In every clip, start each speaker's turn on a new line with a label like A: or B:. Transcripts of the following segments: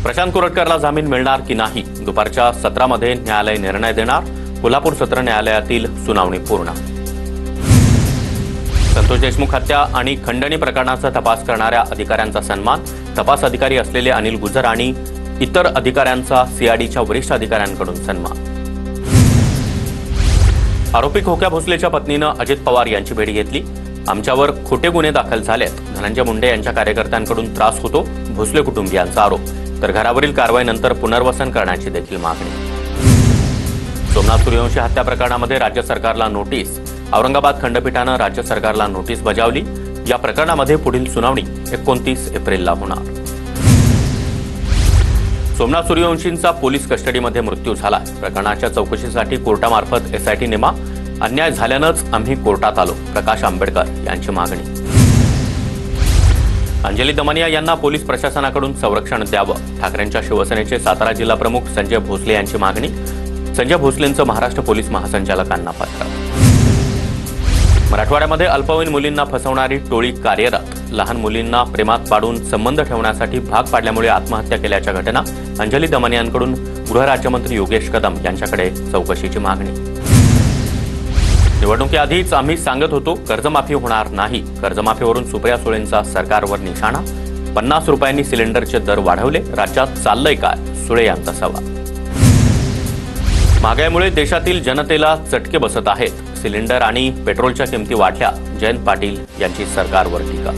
A: प्रशांत कोरटकरला जामीन मिळणार की नाही, दुपारच्या सत्रामध्ये न्यायालय निर्णय देणार. कोल्हापूर सत्र न्यायालयातील सुनावणी पूर्ण. संतोष देशमुख हत्या आणि खंडणी प्रकरणाचा तपास करणाऱ्या अधिकाऱ्यांचा सन्मान. तपास अधिकारी असलेले अनिल गुजर आणि इतर अधिकाऱ्यांचा सीआयडीच्या वरिष्ठ अधिकाऱ्यांकडून सन्मान. आरोपी खोक्या भोसलेच्या पत्नीनं अजित पवार यांची भेट घेतली. आमच्यावर खोटे गुन्हे दाखल झालेत, धनंजय मुंडे यांच्या कार्यकर्त्यांकडून त्रास होतो, भोसले कुटुंबियांचा आरोप. तर घरावरील कारवाईनंतर पुनर्वसन करण्याची देखील मागणी. सोमनाथ सूर्यवंशी हत्या प्रकरणामध्ये राज्य सरकारला नोटीस. औरंगाबाद खंडपीठानं राज्य सरकारला नोटीस बजावली. या प्रकरणामध्ये पुढील सुनावणी 29 एप्रिलला होणार. सोमनाथ सूर्यवंशींचा पोलीस कस्टडीमध्ये मृत्यू झाला. प्रकरणाच्या चौकशीसाठी कोर्टामार्फत एसआयटी नेमा. अन्याय झाल्यानंच आम्ही कोर्टात आलो, प्रकाश आंबेडकर यांची मागणी. अंजली दमनिया यांना पोलीस प्रशासनाकडून संरक्षण द्यावं. ठाकरेंच्या शिवसेनेचे सातारा जिल्हा प्रमुख संजय भोसले यांची मागणी. संजय भोसलेंचं महाराष्ट्र पोलीस महासंचालकांना पत्र. मराठवाड्यामध्ये अल्पवयीन मुलींना फसवणारी टोळी कार्यरत. लहान मुलींना प्रेमात पाडून संबंध ठेवण्यासाठी भाग पाडल्यामुळे आत्महत्या केल्याच्या घटना. अंजली दमनियांकडून गृहराज्यमंत्री योगेश कदम यांच्याकडे चौकशीची मागणी. निवडणुकीआधीच आम्ही सांगत होतो कर्जमाफी होणार नाही. कर्जमाफीवरून सुप्रिया सुळेंचा सरकारवर निशाणा. 50 रुपयांनी सिलेंडरचे दर वाढवले. राज्यात चाललंय काय, सुळे यांचा सवाल. महागाईमुळे देशातील जनतेला चटके बसत आहेत. सिलेंडर आणि पेट्रोलच्या किमती वाढल्या. जयंत पाटील यांची सरकारवर टीका.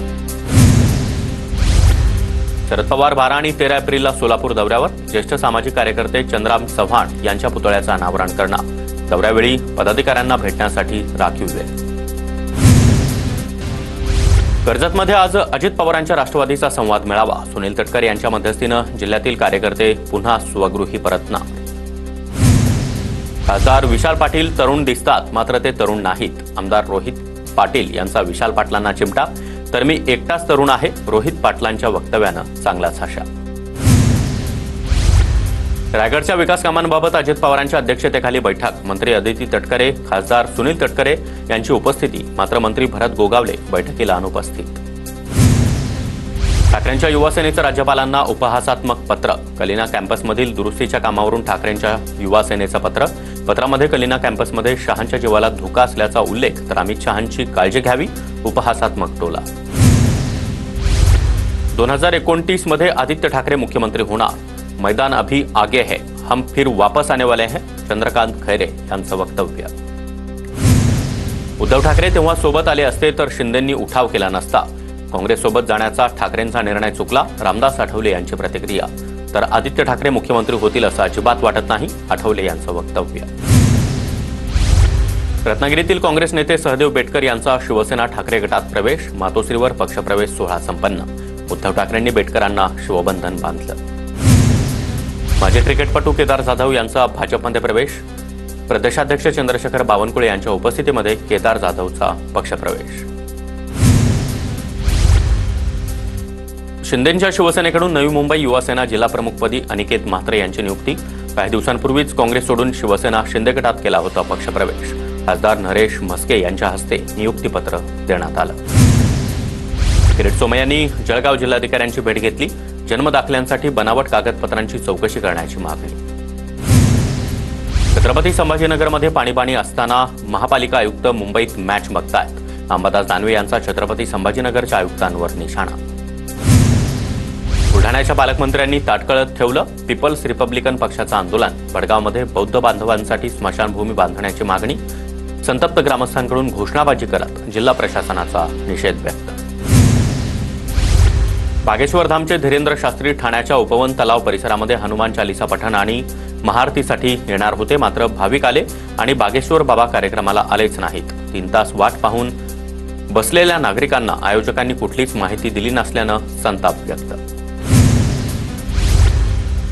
A: शरद पवार 12 आणि 13 एप्रिलला सोलापूर दौऱ्यावर. ज्येष्ठ सामाजिक कार्यकर्ते चंद्राम चव्हाण यांच्या पुतळ्याचं अनावरण करणार. दौऱ्यावेळी पदाधिकाऱ्यांना भेटण्यासाठी राखीव वेळ. कर्जतमध्ये आज अजित पवारांच्या राष्ट्रवादीचा संवाद मेळावा. सुनील तटकरे यांच्या मध्यस्थीनं जिल्ह्यातील कार्यकर्ते पुन्हा स्वगृही परतणार. खासदार विशाल पाटील तरुण दिसतात, मात्र ते तरुण नाहीत. आमदार रोहित पाटील यांचा विशाल पाटलांना चिमटा. तर मी एकटाच तरुण आहे, रोहित पाटलांच्या वक्तव्यानं चांगलाच हशा. रायगडच्या विकास कामांबाबत अजित पवारांच्या अध्यक्षतेखाली बैठक. मंत्री अदिती तटकरे, खासदार सुनील तटकरे यांची उपस्थिती. मात्र मंत्री भरत गोगावले बैठकीला अनुपस्थित. ठाकरेंच्या युवासेनेचं राज्यपालांना उपहासात्मक पत्र. कलिना कॅम्पसमधील दुरुस्तीच्या कामावरून ठाकरेंच्या युवासेनेचं पत्र. पत्रामध्ये कलिना कॅम्पसमध्ये शहांच्या जीवाला धोका असल्याचा उल्लेख. तर अमित शहांची काळजी घ्यावी, उपहासात्मक टोला. 2029 मध्ये आदित्य ठाकरे मुख्यमंत्री होणार. मैदान अभी आगे है, हम फिर वापस आने वाले हैं, चंद्रकांत खैरे यांचं वक्तव्य. उद्धव ठाकरे तेव्हा सोबत आले असते तर शिंदेंनी उठाव केला नसता. काँग्रेससोबत जाण्याचा ठाकरेंचा निर्णय चुकला. रामदास आठवले यांची प्रतिक्रिया. तर आदित्य ठाकरे मुख्यमंत्री होतील असं अजिबात वाटत नाही, आठवले यांचं वक्तव्य. रत्नागिरीतील काँग्रेस नेते सहदेव बेटकर यांचा शिवसेना ठाकरे गटात प्रवेश. मातोश्रीवर पक्षप्रवेश सोहळा संपन्न. उद्धव ठाकरेंनी बेटकरांना शिवबंधन बांधलं. माजी क्रिकेटपटू केदार जाधव यांचा भाजपमध्ये प्रवेश. प्रदेशाध्यक्ष चंद्रशेखर बावनकुळे यांच्या उपस्थितीमध्ये केदार जाधवचा पक्षप्रवेश. शिंदेंच्या शिवसेनेकडून नवी मुंबई युवासेना जिल्हा प्रमुखपदी अनिकेत म्हात्रे यांची नियुक्ती. काही दिवसांपूर्वीच काँग्रेस सोडून शिवसेना शिंदे गटात केला होता पक्षप्रवेश. खासदार नरेश म्हस्के यांच्या हस्ते नियुक्तीपत्र देण्यात आलं. किरीट सोमय्यांनी जळगाव जिल्हाधिकाऱ्यांची भेट घेतली. जन्मदाखल्यांसाठी बनावट कागदपत्रांची चौकशी करण्याची मागणी. छत्रपती संभाजीनगरमध्ये पाणीपाणी असताना महापालिका आयुक्त मुंबईत मॅच बघतायत. अंबादास दानवे यांचा छत्रपती संभाजीनगरच्या आयुक्तांवर निशाणा. बुलढाण्याच्या पालकमंत्र्यांनी ताटकळत ठेवलं. पीपल्स रिपब्लिकन पक्षाचं आंदोलन. भडगावमध्ये बौद्ध बांधवांसाठी स्मशानभूमी बांधण्याची मागणी. संतप्त ग्रामस्थांकडून घोषणाबाजी करत जिल्हा प्रशासनाचा निषेध व्यक्त. बागेश्वर धामचे धीरेंद्र शास्त्री ठाण्याच्या उपवन तलाव परिसरामध्ये हनुमान चालीसा पठण आणि महाआरतीसाठी येणार होते. मात्र भाविक आले आणि बागेश्वर बाबा कार्यक्रमाला आलेच नाहीत. 3 तास वाट पाहून बसलेल्या नागरिकांना आयोजकांनी कुठलीच माहिती दिली नसल्यानं संताप व्यक्त.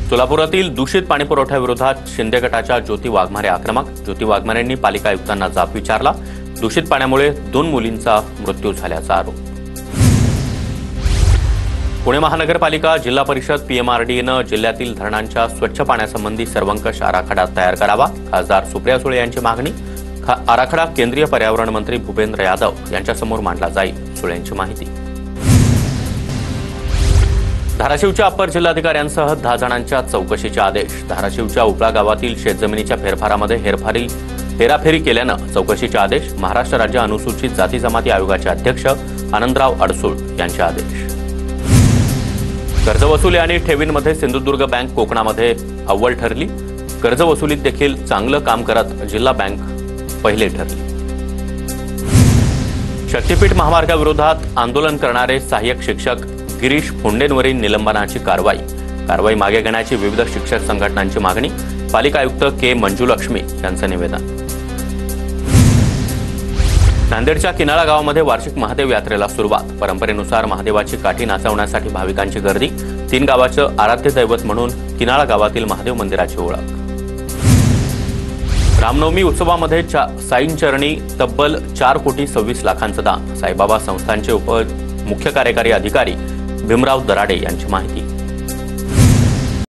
A: सोलापुरातील दूषित पाणीपुरवठ्याविरोधात शिंदे गटाच्या ज्योती वाघमारे आक्रमक. ज्योती वाघमारेंनी पालिका आयुक्तांना जाब विचारला. दूषित पाण्यामुळे 2 मुलींचा मृत्यू झाल्याचा आरोप. पुणे महानगरपालिका, जिल्हा परिषद, पीएमआरडीएनं जिल्ह्यातील धरणांच्या स्वच्छ पाण्यासंबंधी सर्वंकष आराखडा तयार करावा. खासदार सुप्रिया सुळे यांची मागणी. आराखडा केंद्रीय पर्यावरण मंत्री भूपेंद्र यादव यांच्यासमोर मांडला जाईल, सुळेंची माहिती. धाराशिवच्या अप्पर जिल्हाधिकाऱ्यांसह 10 जणांच्या चौकशीचे आदेश. धाराशिवच्या उपळा गावातील शेतजमिनीच्या फेरफारामध्ये हेराफेरी केल्यानं चौकशीचे आदेश. महाराष्ट्र राज्य अनुसूचित जाती जमाती आयोगाचे अध्यक्ष आनंदराव अडसूळ यांचे आदेश. कर्जवसुली आणि ठेवींमध्ये सिंधुदुर्ग बँक कोकणामध्ये अव्वल ठरली. कर्जवसुलीत देखील चांगलं काम करत जिल्हा बँक पहिले ठरली. शक्तीपीठ महामार्गाविरोधात आंदोलन करणारे सहाय्यक शिक्षक गिरीश फोंडेंवरील निलंबनाची कारवाई मागे घेण्याची विविध शिक्षक संघटनांची मागणी. पालिका आयुक्त के मंजुलक्ष्मी यांचं निवेदन. नांदेडच्या किनाळा गावामध्ये वार्षिक महादेव यात्रेला सुरुवात. परंपरेनुसार महादेवाची काठी नाचवण्यासाठी भाविकांची गर्दी. 3 गावाचं आराध्य दैवत म्हणून किनाळा गावातील महादेव मंदिराची ओळख. रामनवमी उत्सवामध्ये साईंचरणी तब्बल 4,26 लाखांचं दान. साईबाबा संस्थानचे मुख्य कार्यकारी अधिकारी भीमराव दराडे यांची माहिती.